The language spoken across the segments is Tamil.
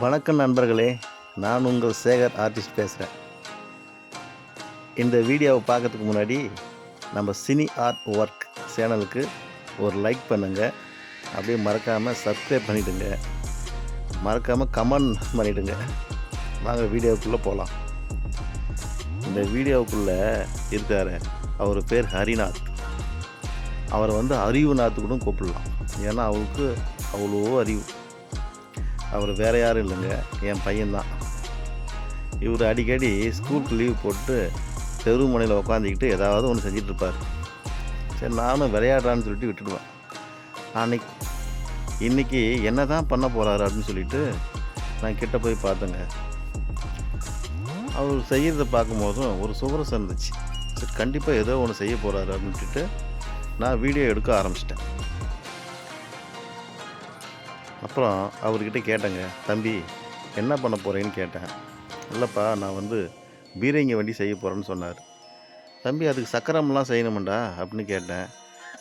வணக்கம் நண்பர்களே, நான் உங்கள் சேகர் ஆர்டிஸ்ட் பேசுகிறேன். இந்த வீடியோவை பார்க்கறதுக்கு முன்னாடி நம்ம சினி ஆர்ட் ஒர்க் சேனலுக்கு ஒரு லைக் பண்ணுங்கள். அப்படியே மறக்காமல் சப்ஸ்கிரைப் பண்ணிவிடுங்க. மறக்காமல் கமெண்ட் பண்ணிவிடுங்க. வாங்க வீடியோவுக்குள்ளே போகலாம். இந்த வீடியோவுக்குள்ளே இருக்கார், அவர் பேர் ஹரிநாத். அவரை அறிவுநாத்து கூட கூப்பிடலாம். ஏன்னா அவருக்கு அவ்வளோ அறிவு. அவர் வேறு யாரும் இல்லைங்க, என் பையன்தான். இவர் அடிக்கடி ஸ்கூலுக்கு லீவ் போட்டு தெரு முனையில் உட்காந்துக்கிட்டு ஏதாவது ஒன்று செஞ்சிட்ருப்பார். சரி, நானும் விளையாடுறான்னு சொல்லிட்டு விட்டுடுவேன். இன்றைக்கி என்ன தான் பண்ண போகிறாரு அப்படின்னு சொல்லிட்டு நான் கிட்ட போய் பார்த்தேங்க. அவர் செய்கிறத பார்க்கும்போதும் ஒரு சுவரசம் இருந்துச்சு. சரி, கண்டிப்பாக ஏதோ ஒன்று செய்ய போகிறாரு அப்படின்ட்டு நான் வீடியோ எடுக்க ஆரம்பிச்சிட்டேன். அப்புறம் அவர்கிட்ட கேட்டேங்க, தம்பி என்ன பண்ண போகிறேன்னு கேட்டேன். இல்லைப்பா, நான் பீரங்கி வண்டி செய்ய போகிறேன்னு சொன்னார். தம்பி, அதுக்கு சக்கரம்லாம் செய்யணுமெண்டா அப்படின்னு கேட்டேன்.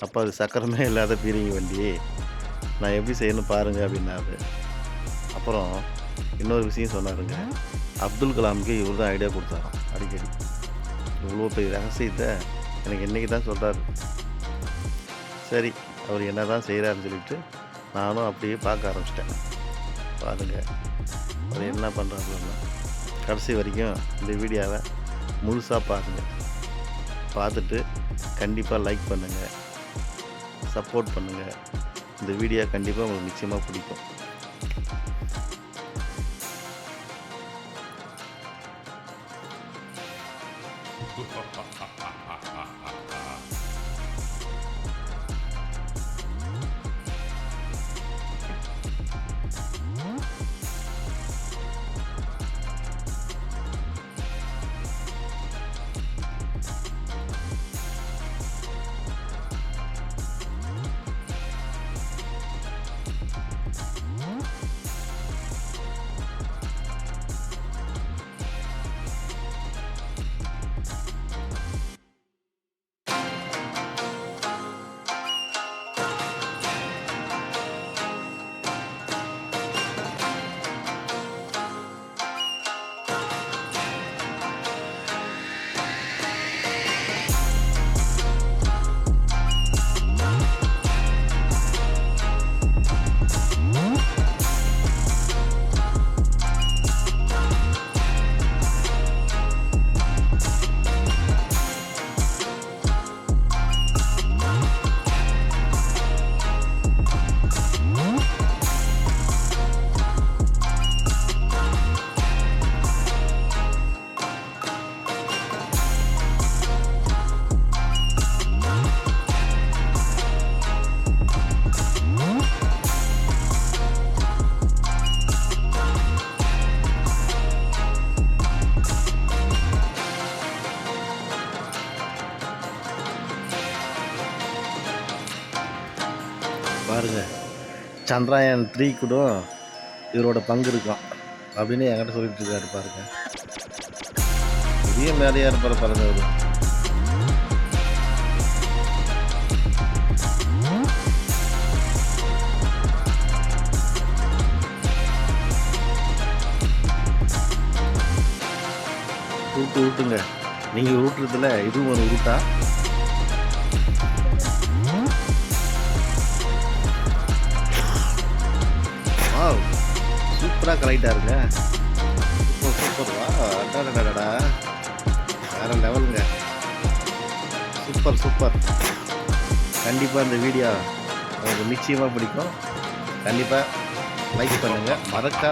அப்போ அது சக்கரமே இல்லாத பீரங்கி வண்டி நான் எப்படி செய்யணும் பாருங்கள் அப்படின்னாரு. அப்புறம் இன்னொரு விஷயம் சொன்னாருங்க. அப்துல் கலாமுக்கு இவர் தான் ஐடியா கொடுத்தாராம். அடிக்கடி இவ்வளோ பெரிய ரகசியத்தை எனக்கு இன்றைக்கி தான் சொல்கிறார். சரி, அவர் என்ன தான் செய்கிறாருன்னு சொல்லிட்டு நானும் அப்படியே பார்க்க ஆரம்பிச்சிட்டேன். பாருங்கள் அவர் என்ன பண்ணுறாருன்னு. கடைசி வரைக்கும் இந்த வீடியோவை முழுசாக பாருங்கள். பார்த்துட்டு கண்டிப்பாக லைக் பண்ணுங்கள், சப்போர்ட் பண்ணுங்கள். இந்த வீடியோ கண்டிப்பாக உங்களுக்கு நிச்சயமாக பிடிக்கும். பாருங்கள், சந்திராயன் 3 கூட இவரோட பங்கு இருக்கும் அப்படின்னு என்கிட்ட சொல்லிட்டு இருக்காரு. பாருங்கள், பெரிய மேலையாக இருப்பார் பாருங்க. அவர் ஊட்டுங்க, நீங்கள் ஊட்டுறதுல இதுவும் ஒரு ஊட்டா. சூப்பராக கலெக்டாக இருங்க. சூப்பர் வா, அடாடா, வேறு லெவலுங்க. சூப்பர். கண்டிப்பாக இந்த வீடியோ உங்களுக்கு நிச்சயமாக பிடிக்கும். கண்டிப்பாக லைக் பண்ணுங்கள். மறக்காம